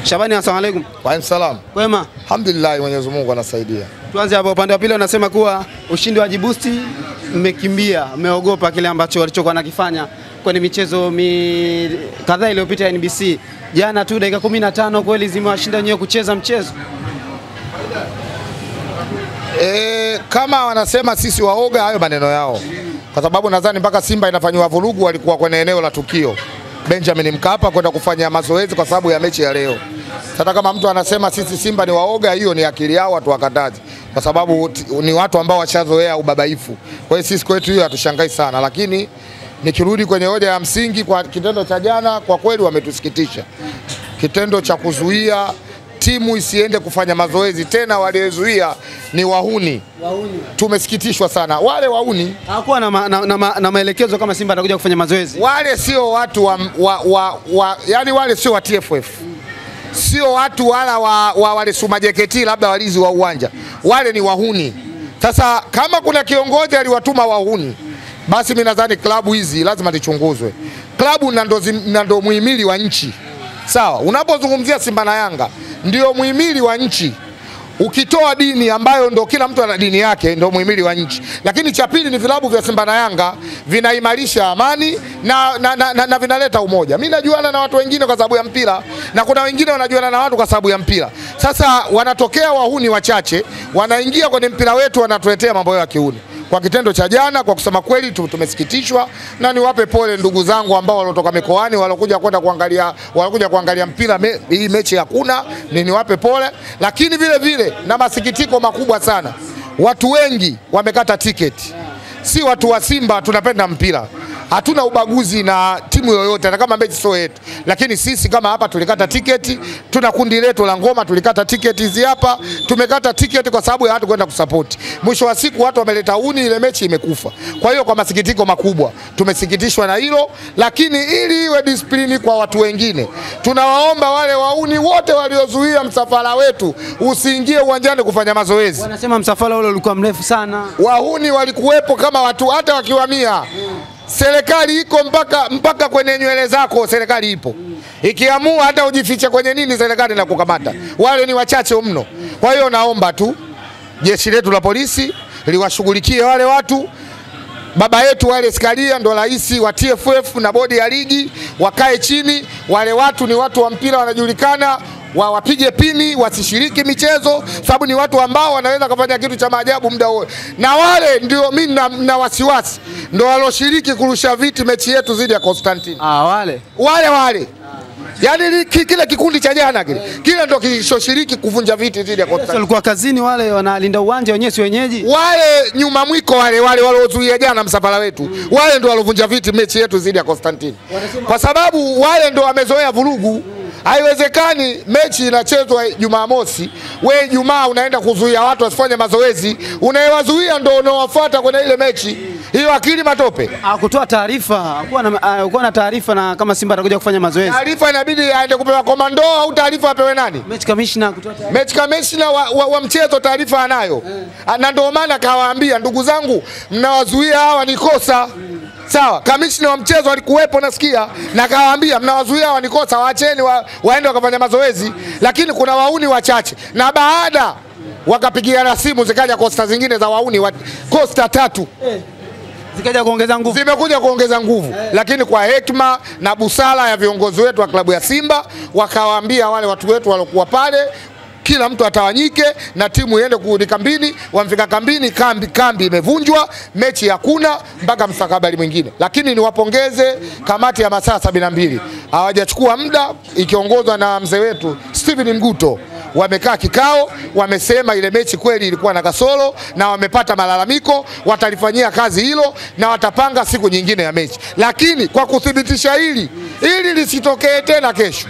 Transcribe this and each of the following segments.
Shabani, asalamu alaykum. Wa alaykum salam. Kwema? Alhamdulillah, Mwenyezi Mungu anasaidia. Tuanze hapo upande wa pili, unasema kuwa ushindi wa Djibouti mmekimbia, mmeogopa kile ambacho walichokuwa nakifanya kwenye michezo kadhaa iliyopita ya NBC. Jana tu dakika 15 kweli zimewashinda wenyewe kucheza mchezo. Kama wanasema sisi waoga, hayo maneno yao. Kwa sababu nadhani mpaka Simba inafanywa vurugu walikuwa kwenye eneo la tukio Benjamin Mkapa kwenda kufanya mazoezi kwa sababu ya mechi ya leo. Sasa kama mtu anasema sisi Simba ni waoga, hiyo ni akili yao, watu wakatazi. Kwa sababu ni watu ambao washazoea ubabaifu. Kwa hiyo sisi kwetu hiyo hatushangai sana, lakini nikirudi kwenye hoja ya msingi, kwa kitendo cha jana kwa kweli wametusikitisha. Kitendo cha kuzuia timu isiende kufanya mazoezi, tena waliozuia ni wahuni. Tumesikitishwa sana. Wale wahuni hakuwa na maelekezo kama Simba atakuja kufanya mazoezi. Wale sio watu yani wale sio wa TFF. Sio watu wala wale Suma JKT labda walizi wa uwanja. Wale ni wahuni. Sasa kama kuna kiongozi aliwatuma wahuni, basi mimi nadhani klabu hizi lazima zichunguzwe. Klabu ndo muhimili wa nchi. Sawa, unapozungumzia Simba na Yanga ndio muhimili wa nchi. Ukitoa dini ambayo ndo kila mtu ana dini yake, ndo muhimili wa nchi. Lakini cha pili ni vilabu vya Simba na Yanga vinaimarisha amani na vinaleta umoja. Mimi najuana na watu wengine kwa sababu ya mpira, na kuna wengine wanajuana na watu kwa sababu ya mpira. Sasa wanatokea wahuni wachache, wanaingia kwenye mpira wetu, wanatuletea mambo ya kiuni. Kwa kitendo cha jana, kwa kusema kweli tumesikitishwa, na niwape pole ndugu zangu ambao walotoka mikoani walokuja kuangalia mpira. Hii mechi hakuna, niwape pole, lakini vile vile na masikitiko makubwa sana. Watu wengi wamekata tiketi. Si watu wa Simba tunapenda mpira. Hatuna ubaguzi na timu yoyote, na kama mechi sio yetu. Lakini sisi kama hapa tulikata tiketi, tuna kundi letu la ngoma tulikata tiketi hizi hapa. Tumekata tiketi kwa sababu ya watu kwenda kusupport. Mwisho wa siku watu wameleta uni, ile mechi imekufa. Kwa hiyo kwa masikitiko makubwa tumesikitishwa na hilo, lakini ili iwe discipline kwa watu wengine, tunawaomba wale wauni wote waliozuia msafara wetu usiingie uwanjani kufanya mazoezi. Wanasema msafara ule ulikuwa mrefu sana. Wahuni walikuwepo kama watu hata wakiwa 100. Serikali iko mpaka kwenye nywele zako, serikali ipo. Ikiamua hata ujifiche kwenye nini, serikali inakukamata. Wale ni wachache mno. Kwa hiyo naomba tu jeshi letu la polisi liwashughulikie wale watu. Baba yetu wale Skaria ndo rais wa TFF na bodi ya ligi, wakae chini. Wale watu ni watu wa mpira, wanajulikana, wapige pini, wasishiriki michezo, sababu ni watu ambao wanaweza kufanya kitu cha maajabu muda wote. Na wale ndio mimi na wasiwasi ndio waloshiriki kurusha viti mechi yetu dhidi ya Constantine. Wale. Yaani kile kikundi cha jana kile ndio kilichoshiriki kuvunja viti dhidi ya Constantine. Walikuwa kazini, wale wanalinda uwanja wenyewe, si wenyeji. Wale nyuma mwiko wale waliozuia jana msafara wetu. Wale ndio walovunja viti mechi yetu dhidi ya Constantine. Kwa sababu wale ndio wamezoea vurugu. Haiwezekani mechi inachezwa Jumamosi, wewe Ijumaa unaenda kuzuia watu wasifanye mazoezi, unayewazuia ndio unaowafuata kwenye ile mechi. Hiyo akili matope. Kutoa taarifa, hakuwa na taarifa na kama Simba atakuja kufanya mazoezi. Taarifa inabidi aende kupewa komando, au taarifa apewe nani? Mechi commissioner kutoa taarifa. Mechi commissioner wa mchezo taarifa anayo. Na ndio maana kawaambia ndugu zangu, mnawazuia hawa ni kosa. Sawa, kamishna wa mchezo alikuwepo nasikia, na kawaambia mnawazuia hawa ni kosa, waacheni waende wakafanya mazoezi. Lakini kuna wauni wachache, na baada wakapigia rasimu zikaja kosta zingine za wauni kosta 3. Zikaja kuongeza nguvu. Zimekuja kuongeza nguvu. Lakini kwa hekima na busara ya viongozi wetu wa klabu ya Simba, wakawaambia wale watu wetu walokuwa pale, kila mtu atawanyike na timu iende kurudi kambini. Wamfika kambini, kambi imevunjwa, mechi hakuna mpaka mstakabali mwingine. Lakini niwapongeze kamati ya masaa 72. Hawajachukua muda, ikiongozwa na mzee wetu Steven Mguto. Wamekaa kikao, wamesema ile mechi kweli ilikuwa na kasoro na wamepata malalamiko, watalifanyia kazi hilo na watapanga siku nyingine ya mechi. Lakini kwa kuthibitisha ili lisitokee tena kesho,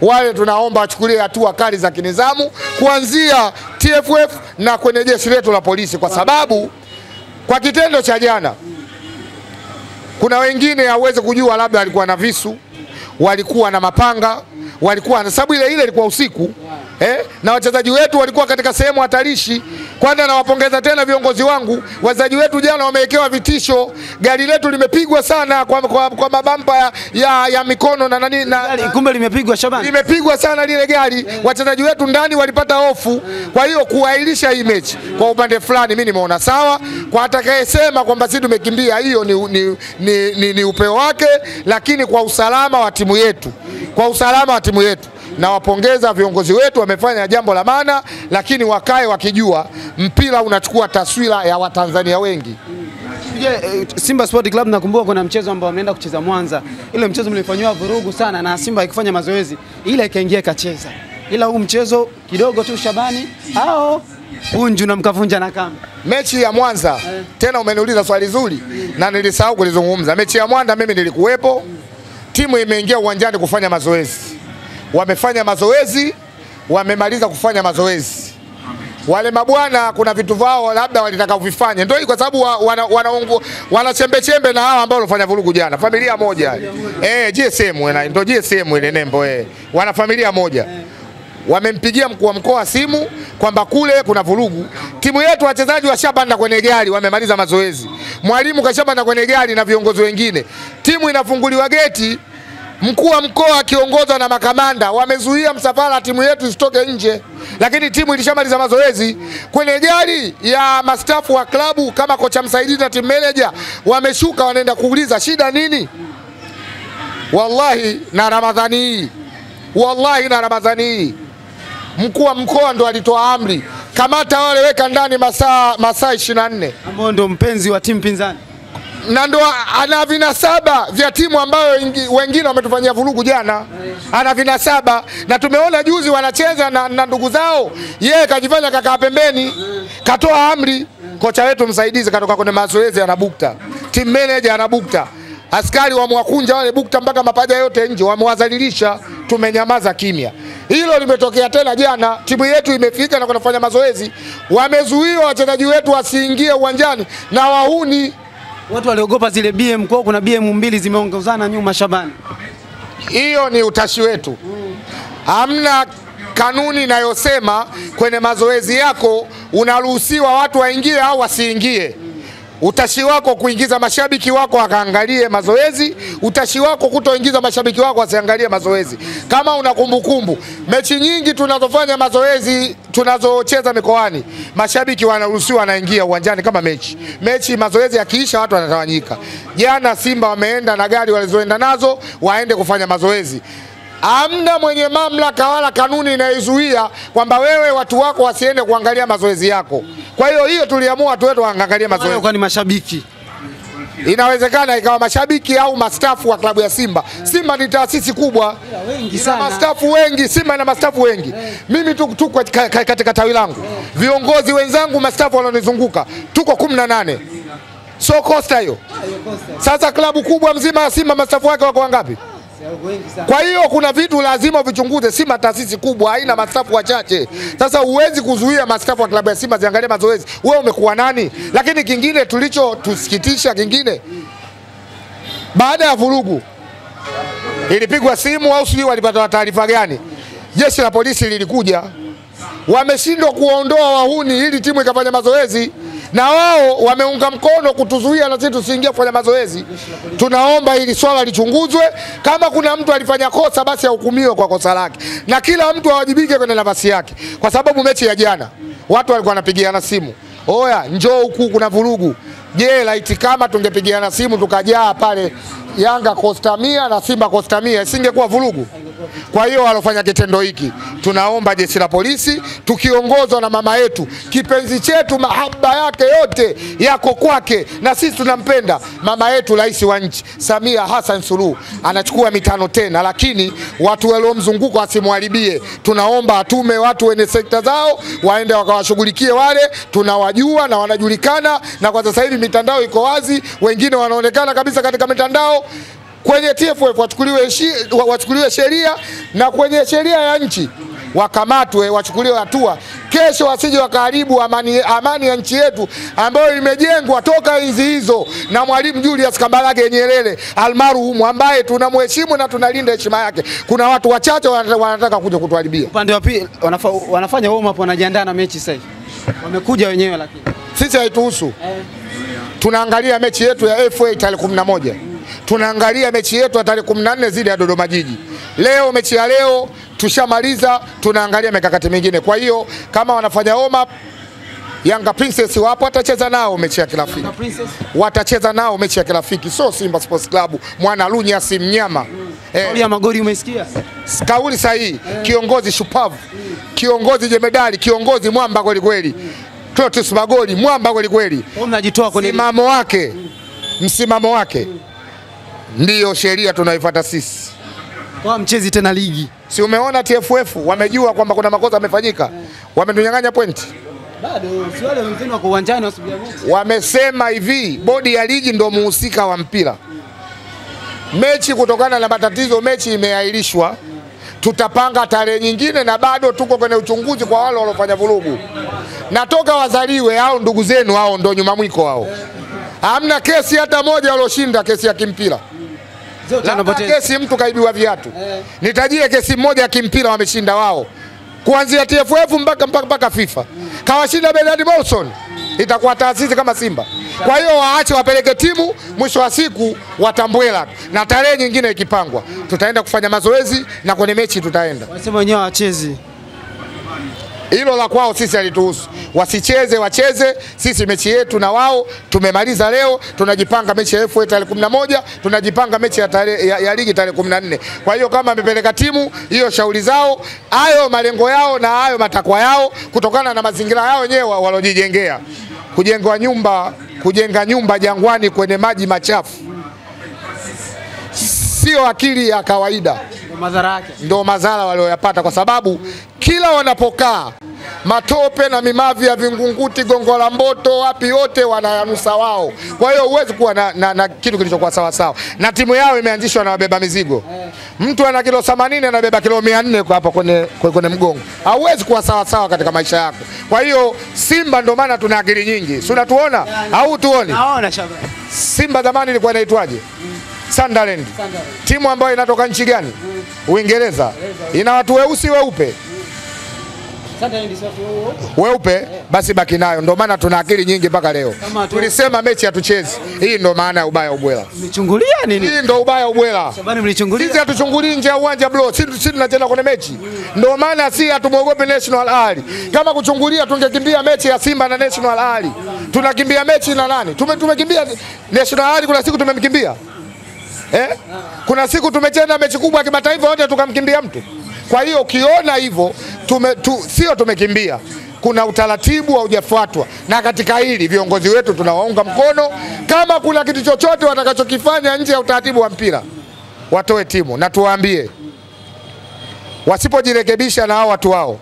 wale tunaomba wachukulie hatua kali za kinizamu kuanzia TFF na kwenye jeshi letu la polisi, kwa sababu kwa kitendo cha jana kuna wengine hawezi kujua, labda walikuwa na visu, walikuwa na mapanga, walikuwa na sababu ile ilikuwa usiku. Na wachezaji wetu walikuwa katika sehemu hatarishi. Kwanza nawapongeza tena viongozi wangu, wazaji wetu jana wamewekewa vitisho, gari letu limepigwa sana kwa mabampa ya mikono na nani kumbe limepigwa Shabani. Limepigwa sana lile gari, wachezaji wetu ndani walipata hofu. Kwa hiyo kuahirisha hii mechi kwa upande fulani mimi nimeona sawa, kwa atakayesema kwamba sisi tumekimbia, hiyo ni upeo wake, lakini kwa usalama wa timu yetu, nawapongeza viongozi wetu, wamefanya jambo la maana, lakini wakae wakijua mpira unachukua taswira ya Watanzania wengi. Simba Sport Club nakumbuka kuna mchezo ambao wameenda kucheza Mwanza. Ile mchezo mlifanywa vurugu sana na Simba haikufanya mazoezi, ila ikaingia ikacheza. Ila huu mchezo kidogo tu Shabani Bunju na mkavunja na kamba. Mechi ya Mwanza, tena umeniuliza swali zuri na nilisahau kulizungumza. Mechi ya Mwanza mimi nilikuwepo. Timu imeingia uwanjani kufanya mazoezi. Wamefanya mazoezi, wamemaliza kufanya mazoezi. Wale mabwana kuna vitu vao labda walitaka kuvifanya. Ndio kwa sababu wana chembe na hao ambao walifanya vurugu jana. Familia moja. GSM ndio GSM ile nembo Wana familia moja. Wamempigia mkuu wa mkoa simu kwamba kule kuna vurugu. Timu yetu wachezaji washapanda kwenye gari, wamemaliza mazoezi. Mwalimu kashapanda kwenye gari na viongozi wengine. Timu inafunguliwa geti. Mkuu wa mkoa akiongozwa na makamanda wamezuia msafara timu yetu isitoke nje, lakini timu ilishamaliza mazoezi. Kwenye gari ya mastafu wa klabu kama kocha msaidizi na team manager wameshuka, wanaenda kuuliza shida nini. Wallahi na Ramadhani hii mkuu wa mkoa ndo alitoa amri, kamata wale, weka ndani masaa 24, ambao ndo mpenzi wa timu pinzani na ndo ana vinasaba vya timu ambayo wengine wametufanyia vurugu jana. Ana vinasaba na tumeona juzi wanacheza na ndugu zao, yeye kajifanya kakaa pembeni, katoa amri. Kocha wetu msaidizi katoka kwenye mazoezi anabukta, team manager anabukta, askari wamwakunja wale bukta mpaka mapaja yote nje, wamewazalilisha. Tumenyamaza kimya. Hilo limetokea tena jana, timu yetu imefika na kunafanya mazoezi, wamezuiwa wachezaji wetu wasiingie uwanjani na wahuni. Watu waliogopa zile BM, kwa kuna BM mbili zimeongozana nyuma Shabani. Hiyo ni utashi wetu. Hamna kanuni inayosema kwenye mazoezi yako unaruhusiwa watu waingie au wasiingie. Utashi wako kuingiza mashabiki wako wakaangalie mazoezi, utashi wako kutoingiza mashabiki wako wasiangalie mazoezi. Kama una kumbukumbu, mechi nyingi tunazofanya mazoezi, tunazocheza mikoani, mashabiki wanaruhusiwa wanaingia uwanjani kama mechi mazoezi yakiisha watu wanatawanyika. Jana Simba wameenda na gari walizoenda nazo waende kufanya mazoezi. Hamna mwenye mamlaka wala kanuni inayozuia kwamba wewe watu wako wasiende kuangalia mazoezi yako. Kwa hiyo tuliamua watu wetu waangalie mazoezi. Kwa ni mashabiki. Inawezekana ikawa mashabiki au mastafu wa klabu ya Simba. Simba ni taasisi kubwa, wengi sana. Mastafu wengi, Simba ina mastafu wengi. Mimi tuko katika tawi langu. Viongozi wenzangu mastafu wananizunguka. Tuko 18. So Costa hiyo. Sasa klabu kubwa mzima ya Simba mastafu wake wako wangapi? Kwa hiyo kuna vitu lazima vichunguze. Simba taasisi kubwa, haina mastafu wachache. Sasa huwezi kuzuia mastafu wa klabu ya Simba ziangalie mazoezi. Wewe umekuwa nani? Lakini kingine tusikitisha kingine, baada ya vurugu ilipigwa simu au sijui walipata taarifa gani, jeshi la polisi lilikuja, wameshindwa kuondoa wahuni ili timu ikafanya mazoezi, na wao wameunga mkono kutuzuia na sisi tusiingie kufanya mazoezi. Tunaomba hili swala lichunguzwe. Kama kuna mtu alifanya kosa basi ahukumiwe kwa kosa lake, na kila mtu awajibike kwenye nafasi yake, kwa sababu mechi ya jana watu walikuwa wanapigiana simu, oya njoo huku kuna vurugu. Je, laiti kama tungepigiana simu tukajaa pale Yanga Costa 100 na Simba Costa 100 isingekuwa vurugu? Kwa hiyo walofanya kitendo hiki, tunaomba jeshi la polisi tukiongozwa na mama yetu kipenzi chetu, mahaba yake yote yako kwake na sisi tunampenda mama yetu, rais wa nchi Samia Hassan Suluhu, anachukua mitano tena, lakini watu waliomzunguka wasimharibie. Tunaomba atume watu wenye sekta zao waende wakawashughulikie wale, tunawajua na wanajulikana, na kwa sasa hivi mitandao iko wazi, wengine wanaonekana kabisa katika mitandao. Kwenye TFF wachukuliwe sheria, na kwenye sheria ya nchi wakamatwe, wachukuliwe hatua. Kesho wasije wakaharibu amani ya nchi yetu ambayo imejengwa toka hizi hizo na Mwalimu Julius Kambarage Nyerere almarhum, ambaye tunamheshimu na tunalinda heshima yake. Kuna watu wachache wanataka kuja kutuharibia. Upande wa pili wanafanya warm up, wanajiandaa na mechi sasa hivi. Wamekuja wenyewe lakini. Sisi haituhusu. Tunaangalia mechi yetu ya FA tarehe 11. Tunaangalia mechi yetu ya tarehe 14 zile ya Dodoma Jiji. Leo mechi ya leo tushamaliza, tunaangalia mikakati mingine. Kwa hiyo kama wanafanya warm up, Yanga Princess wapo, watacheza nao mechi ya kirafiki. Watacheza nao mechi ya kirafiki, so Simba Sports Club mwana Lunya si mnyama. Kauli ya Magori umesikia? Kauli sahihi. Kiongozi shupavu, kiongozi jemedali, kiongozi mwamba kweli kweli. Clatous Magori mwamba kweli kweli. Unajitoa kwenye msimamo wake ndiyo sheria tunaifuata sisi. Kwa mchezi tena ligi. Si umeona TFF wamejua kwamba kuna makosa yamefanyika. Wametunyang'anya pointi. Bado si wale wengine wako uwanjani wasubiri mechi. Wamesema hivi, bodi ya ligi ndio muhusika wa mpira. Mechi kutokana na matatizo mechi imeahirishwa. Tutapanga tarehe nyingine na bado tuko kwenye uchunguzi kwa wale waliofanya vurugu. Natoka wazaliwe hao ndugu zenu hao ndio nyuma mwiko hao. Hamna kesi hata moja walioshinda kesi ya kimpira. Kesi mtu kaibiwa viatu. Nitajie kesi moja ya kimpira wameshinda wao. Kuanzia TFF mpaka FIFA. Kawashinda Bernard Morrison. Itakuwa taasisi kama Simba. Kwa hiyo waache wapeleke timu, mwisho wa siku watambwela. Na tarehe nyingine ikipangwa, tutaenda kufanya mazoezi na kwenye mechi tutaenda. Wasema wenyewe wachezi. Hilo la kwao sisi halituhusu. Wasicheze wacheze, sisi mechi yetu na wao tumemaliza leo, tunajipanga mechi ya FA tarehe 11, tunajipanga mechi ya ligi tarehe 14. Kwa hiyo kama amepeleka timu, hiyo shauri zao, hayo malengo yao na hayo matakwa yao kutokana na mazingira yao wenyewe walojijengea. Kujenga nyumba Jangwani kwenye maji machafu sio akili ya kawaida. Madhara yake ndio madhara walioyapata, kwa sababu kila wanapokaa matope na mimavi ya Vingunguti, Gongo la Mboto, wapi yote wanayanusa wao. Kwa hiyo huwezi kuwa na kitu kilichokuwa sawa sawa. Na timu yao imeanzishwa na wabeba mizigo. Mtu ana kilo 80 anabeba kilo 400 kwa hapa kwenye mgongo. Hauwezi kuwa sawa sawa katika maisha yako. Kwa hiyo Simba ndio maana tuna akili nyingi. Si unatuona au tuone? Naona Shabani. Simba zamani ilikuwa inaitwaje? Sunderland. Timu ambayo inatoka nchi gani? Uingereza. Ina watu weusi weupe. Weupe, basi baki nayo. Ndio maana tuna akili nyingi mpaka leo. Tulisema mechi hatuchezi. Hii ndio maana ya ubaya ubwela. Mlichungulia nini? Hii ndio ubaya ubwela. Shabani mlichungulia? Sisi hatuchungulii nje ya uwanja bro. Sisi tunacheza kwenye mechi. Ndio maana si hatumuogope National Ali. Kama kuchungulia tungekimbia mechi ya Simba na National Ali. Tunakimbia mechi na nani? Tumekimbia National Ali, kuna siku tumemkimbia. Kuna siku tumecheza mechi kubwa ya kimataifa wote tukamkimbia mtu. Kwa hiyo ukiona hivyo sio tumekimbia, kuna utaratibu haujafuatwa, na katika hili viongozi wetu tunawaunga mkono. Kama kuna kitu chochote watakachokifanya nje ya utaratibu wa mpira, watoe timu na tuwaambie, wasipojirekebisha na hao watu wao,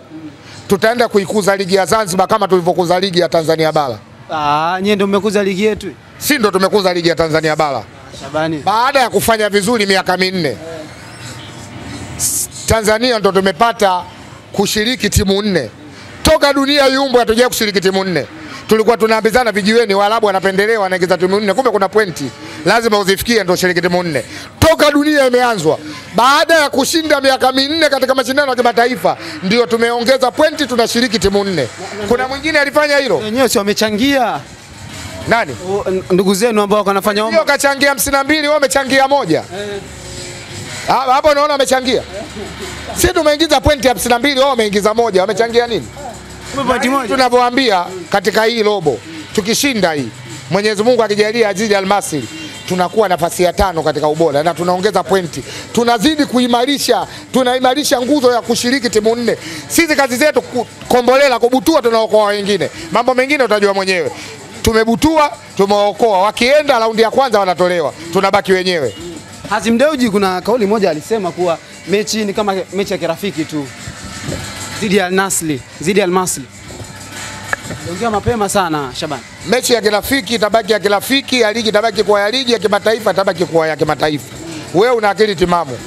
tutaenda kuikuza ligi ya Zanzibar kama tulivyokuza ligi ya Tanzania bara. Nyie ndio mmekuza ligi yetu. Si ndio tumekuza ligi ya Tanzania bara. Shabani. Baada ya kufanya vizuri miaka 4. Tanzania ndo tumepata kushiriki timu 4. Toka dunia yumbo hatujaye kushiriki timu 4. Tulikuwa tunaambizana vijiweni, Waarabu wanapendelewa wanaingiza timu 4, kumbe kuna pointi lazima uzifikie ndio ushiriki timu 4. Toka dunia imeanzwa, baada ya kushinda miaka 4 katika mashindano ya kimataifa, ndio tumeongeza pointi, tunashiriki timu 4. Kuna mwingine alifanya hilo? Wenyewe si wamechangia. Nani? Ndugu zenu ambao wanafanya hiyo kachangia 52, wao wamechangia 1. Hapo unaona wamechangia. Sisi tumeingiza pointi 52, wao wameingiza 1. Wamechangia nini? Tunavyowaambia katika hii robo, tukishinda hii, Mwenyezi Mungu akijalia Azizi Almasri, tunakuwa nafasi ya 5 katika ubora na tunaongeza pointi. Tunazidi tunaimarisha nguzo ya kushiriki timu 4. Sisi kazi zetu kombolela, kubutua, tunaokoa wengine. Mambo mengine utajua mwenyewe. Tumebutua, tumeokoa. Wakienda raundi ya kwanza wanatolewa. Tunabaki wenyewe. Hazim Dewji kuna kauli moja alisema kuwa mechi ni kama mechi ya kirafiki tu. Zidi ya Al-Nasri, zidi ya Al-Masri. Ongea mapema sana Shabani. Mechi ya kirafiki itabaki ya kirafiki, ya ligi itabaki kwa ya ligi, ya kimataifa itabaki kwa ya kimataifa. Wewe una akili timamu?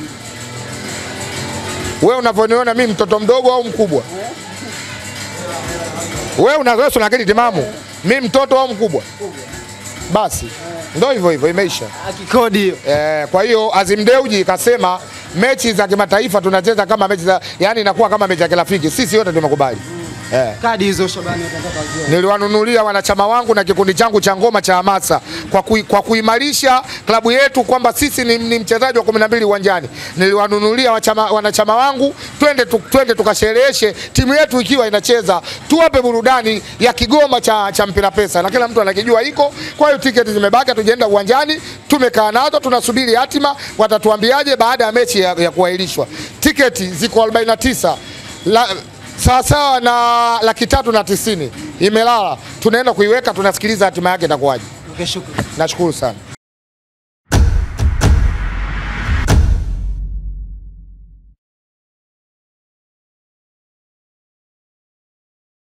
Wewe unavyoniona mimi mtoto mdogo au mkubwa? Wewe una akili timamu? Mimi mtoto au mkubwa? Basi ndio hivyo imeisha. Akikodi hiyo. Kwa hiyo Hazim Dewji kasema mechi za kimataifa tunacheza kama mechi za, yani inakuwa kama mechi ya kirafiki. Sisi wote tumekubali. Kadi hizo Shabani watataka zione. Niliwanunulia wanachama wangu na kikundi changu cha ngoma cha hamasa kwa kuimarisha klabu yetu kwamba sisi ni mchezaji wa 12 uwanjani. Niliwanunulia wanachama wangu, twende tukashereheshe timu yetu ikiwa inacheza, tuwape burudani ya Kigoma cha mpira pesa, na kila mtu anakijua iko. Kwa hiyo tiketi zimebaki, tujaenda uwanjani, tumekaa nazo, tunasubiri hatima watatuambiaje baada ya mechi ya kuahirishwa. Tiketi ziko 49 sawa na 390 imelala, tunaenda kuiweka, tunasikiliza hatima yake itakuwaje. Okay, shukrani. Nashukuru sana.